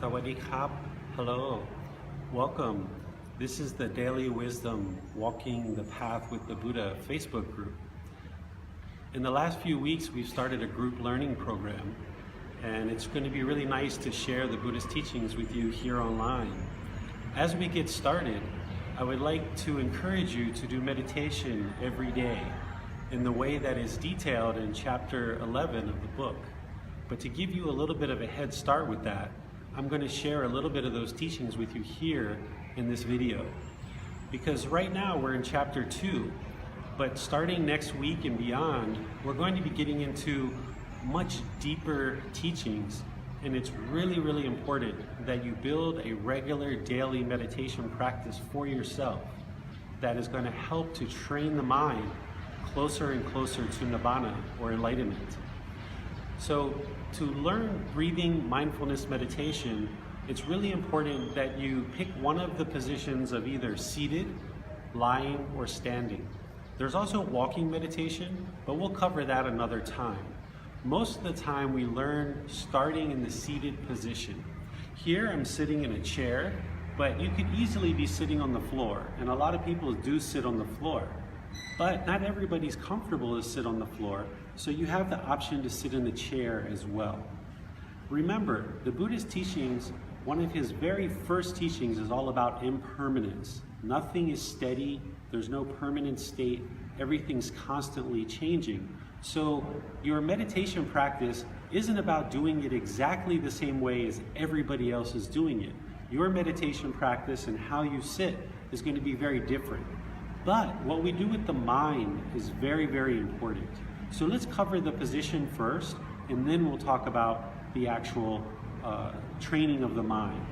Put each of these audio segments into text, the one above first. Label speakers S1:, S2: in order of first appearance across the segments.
S1: Sawadee Krap. Hello. Welcome. This is the Daily Wisdom Walking the Path with the Buddha Facebook group. In the last few weeks, we've started a group learning program, and it's going to be really nice to share the Buddhist teachings with you here online. As we get started, I would like to encourage you to do meditation every day in the way that is detailed in chapter 11 of the book. But to give you a little bit of a head start with that, I'm going to share a little bit of those teachings with you here in this video. Because right now we're in chapter 2, but starting next week and beyond, we're going to be getting into much deeper teachings, and it's really, really important that you build a regular daily meditation practice for yourself that is going to help to train the mind closer and closer to Nibbana or enlightenment. So to learn breathing mindfulness meditation, it's really important that you pick one of the positions of either seated, lying, or standing. There's also walking meditation, but we'll cover that another time. Most of the time we learn starting in the seated position. Here I'm sitting in a chair, but you could easily be sitting on the floor, and a lot of people do sit on the floor. But not everybody's comfortable to sit on the floor, so you have the option to sit in the chair as well. Remember, the Buddhist teachings, one of his very first teachings is all about impermanence. Nothing is steady, there's no permanent state, everything's constantly changing. So your meditation practice isn't about doing it exactly the same way as everybody else is doing it. Your meditation practice and how you sit is going to be very different. But what we do with the mind is very, very important. So let's cover the position first, and then we'll talk about the actual training of the mind.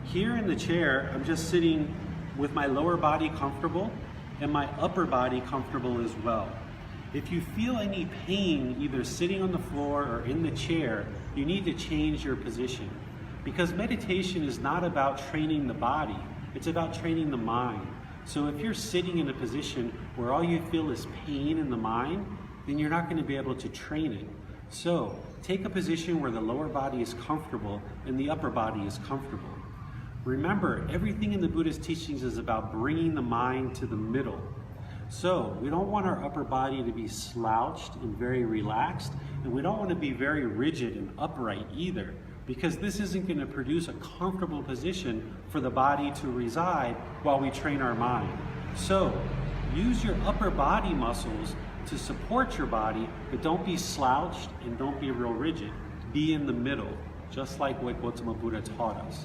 S1: Here in the chair, I'm just sitting with my lower body comfortable and my upper body comfortable as well. If you feel any pain either sitting on the floor or in the chair, you need to change your position. Because meditation is not about training the body, it's about training the mind. So if you're sitting in a position where all you feel is pain in the mind, then you're not going to be able to train it. So take a position where the lower body is comfortable and the upper body is comfortable. Remember, everything in the Buddhist teachings is about bringing the mind to the middle. So we don't want our upper body to be slouched and very relaxed, and we don't want to be very rigid and upright either, because this isn't going to produce a comfortable position for the body to reside while we train our mind. So use your upper body muscles to support your body, but don't be slouched and don't be real rigid. Be in the middle, just like what Gotama Buddha taught us.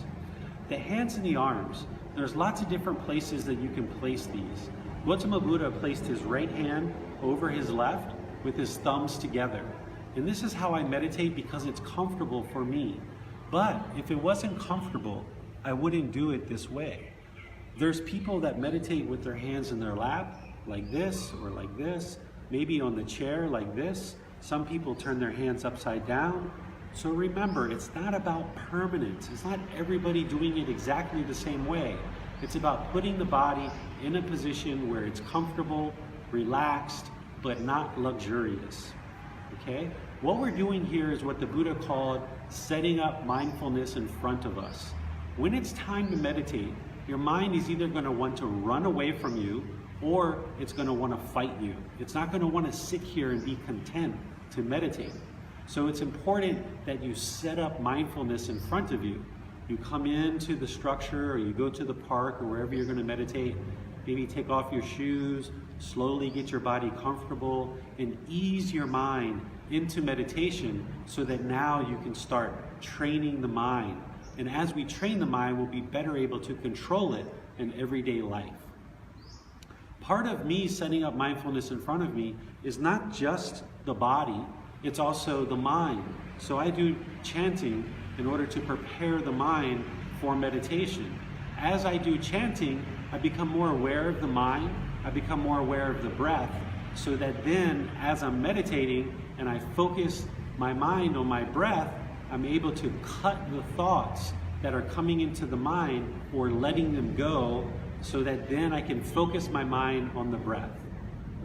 S1: The hands and the arms, there's lots of different places that you can place these. Gotama Buddha placed his right hand over his left with his thumbs together. And this is how I meditate because it's comfortable for me. But if it wasn't comfortable, I wouldn't do it this way. There's people that meditate with their hands in their lap, like this or like this, maybe on the chair like this. Some people turn their hands upside down. So remember, it's not about permanence. It's not everybody doing it exactly the same way. It's about putting the body in a position where it's comfortable, relaxed, but not luxurious. Okay? What we're doing here is what the Buddha called setting up mindfulness in front of us. When it's time to meditate, your mind is either going to want to run away from you or it's going to want to fight you. It's not going to want to sit here and be content to meditate. So it's important that you set up mindfulness in front of you. You come into the structure, or you go to the park, or wherever you're going to meditate. Maybe take off your shoes, slowly get your body comfortable, and ease your mind into meditation so that now you can start training the mind. And as we train the mind, we'll be better able to control it in everyday life. Part of me setting up mindfulness in front of me is not just the body, it's also the mind. So I do chanting in order to prepare the mind for meditation. As I do chanting, I become more aware of the mind, I become more aware of the breath, so that then as I'm meditating and I focus my mind on my breath, I'm able to cut the thoughts that are coming into the mind or letting them go, so that then I can focus my mind on the breath.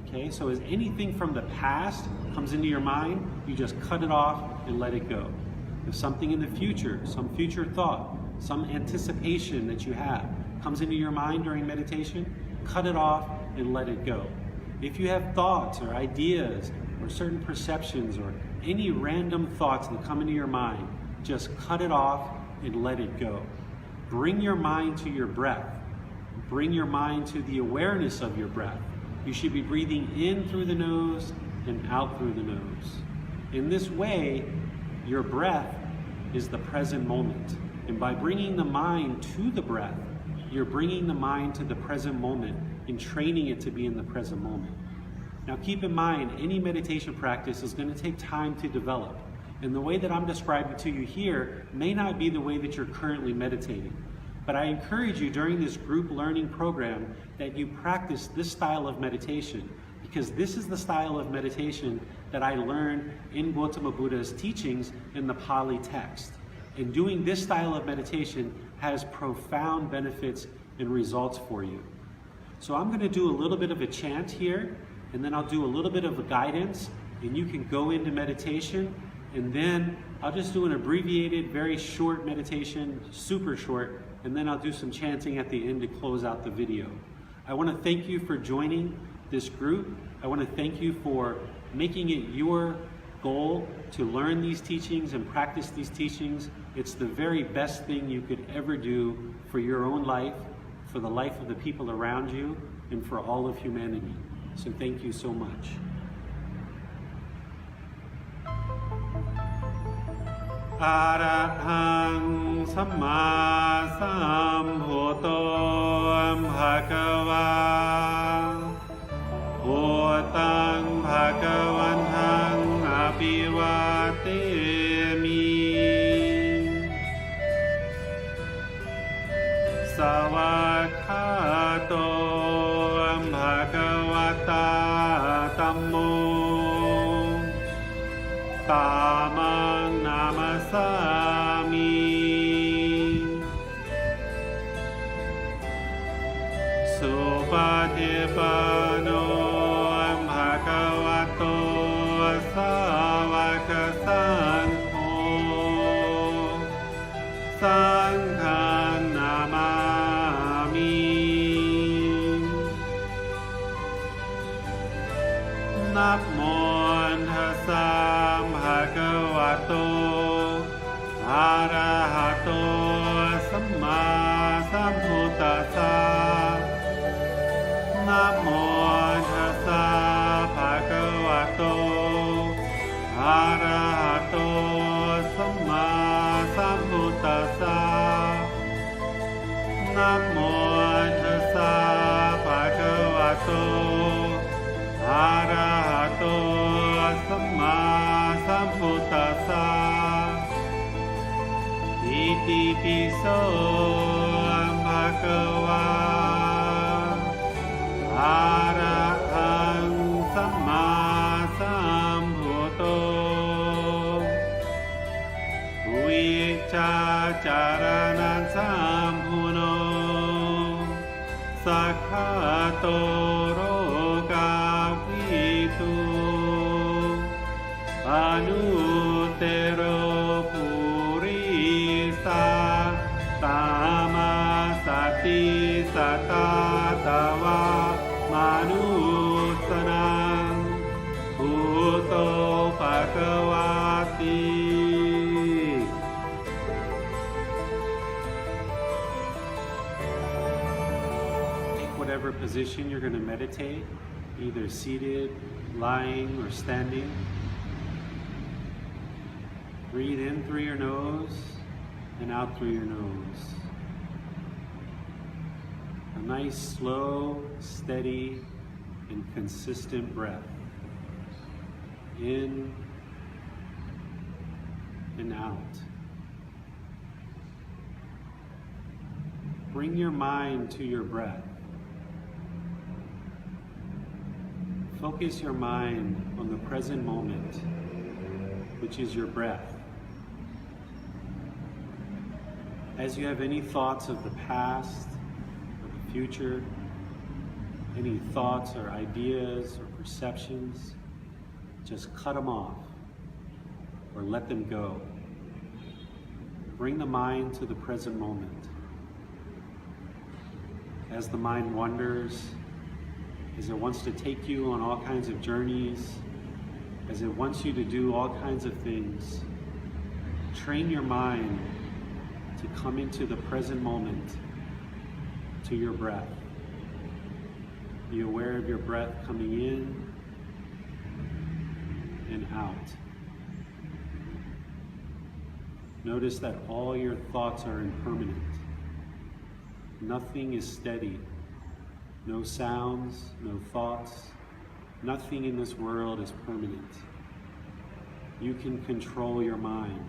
S1: Okay, so as anything from the past comes into your mind, you just cut it off and let it go. If something in the future, some future thought, some anticipation that you have comes into your mind during meditation, cut it off and let it go. If you have thoughts or ideas or certain perceptions or any random thoughts that come into your mind, just cut it off and let it go. Bring your mind to your breath. Bring your mind to the awareness of your breath. You should be breathing in through the nose and out through the nose. In this way, your breath is the present moment. And by bringing the mind to the breath, you're bringing the mind to the present moment and training it to be in the present moment. Now keep in mind, any meditation practice is going to take time to develop. And the way that I'm describing to you here may not be the way that you're currently meditating. But I encourage you during this group learning program that you practice this style of meditation, because this is the style of meditation that I learned in Gotama Buddha's teachings in the Pali text. And doing this style of meditation has profound benefits and results for you. So I'm going to do a little bit of a chant here, and then I'll do a little bit of a guidance, and you can go into meditation, and then I'll just do an abbreviated, very short meditation, super short, and then I'll do some chanting at the end to close out the video. I want to thank you for joining this group. I want to thank you for making it your goal to learn these teachings and practice these teachings. It's the very best thing you could ever do for your own life, for the life of the people around you, and for all of humanity. So thank you so much. Arahang Samma Sambuddho Bhagava Bhutang Bhagavantang Abhivatemi Savakhato Bhagavata Tammo Tamang Namasami Supatipano Bhagavato Savaka Sangho Sanghang Namami Namo Tassa Bhagavato Arahato Samma Sambuddhassa Namo Tassa Bhagavato Arahato Samma Sambuddhassa Namo Tassa Bhagavato Arahato Samma Sambuddhassa Iti piso bhagava Arahang Samma Sambuddho Vicha Charanan Sampuno Sakhato Rogavitu Anutero Purisa Tamasati Satatava Manusanang Bhuto Bhagavati. Take whatever position you're going to meditate, either seated, lying, or standing. Breathe in through your nose and out through your nose. A nice, slow, steady, and consistent breath. In and out. Bring your mind to your breath. Focus your mind on the present moment, which is your breath. As you have any thoughts of the past or the future, any thoughts or ideas or perceptions, just cut them off or let them go. bring the mind to the present moment. As the mind wanders, as it wants to take you on all kinds of journeys, as it wants you to do all kinds of things, train your mind to come into the present moment, to your breath. Be aware of your breath coming in and out. Notice that all your thoughts are impermanent. Nothing is steady. No sounds, no thoughts. Nothing in this world is permanent. You can control your mind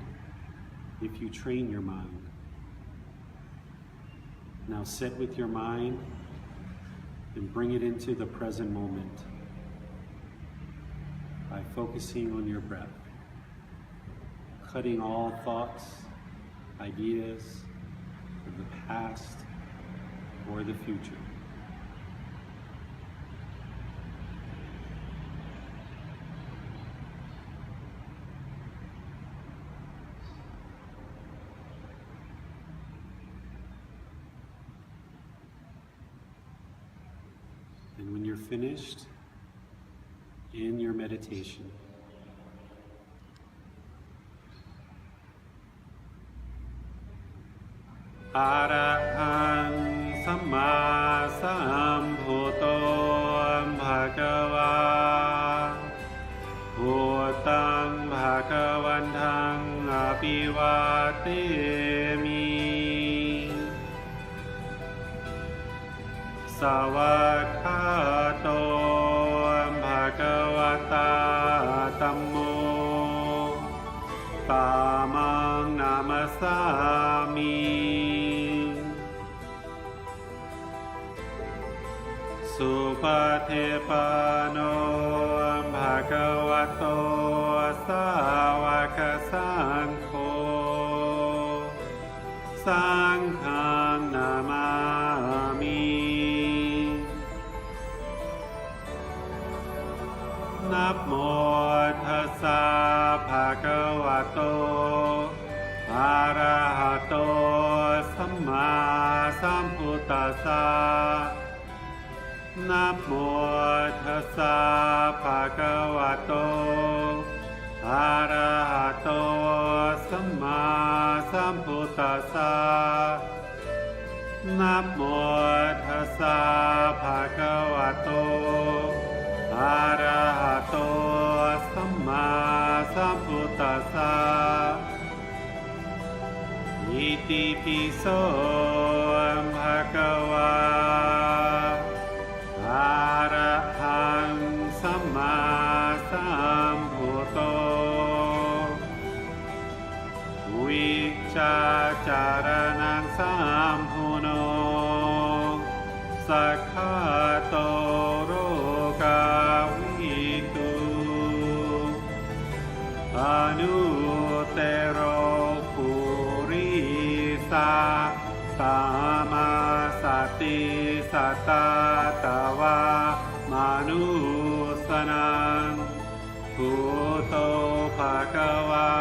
S1: if you train your mind. Now sit with your mind and bring it into the present moment by focusing on your breath, cutting all thoughts, ideas of the past or the future. And when you're finished in your meditation, Arahang Samma Sambuddho Bhagava Bhutang Bhagavantang Abhivatemi Savakhato Bhagavata Dhammo Tamang Namasami Supatipano Bhagavato Savaka Sankho Sanghang Namami Namo Tassa Bhagavato Arahato Samma Sambuddhassa Namo Tassa Bhagavato Arahato Samma Sambuddhassa Namo Tassa Bhagavato Arahato Samma Sambuddhassa Iti piso Bhagava Arahang Samma Sambuddho Vichacharanang Sampuno Sakhato Rogavitu Anutero Purisa Tamasati Satatawa Manusanang Bhutto Bhagava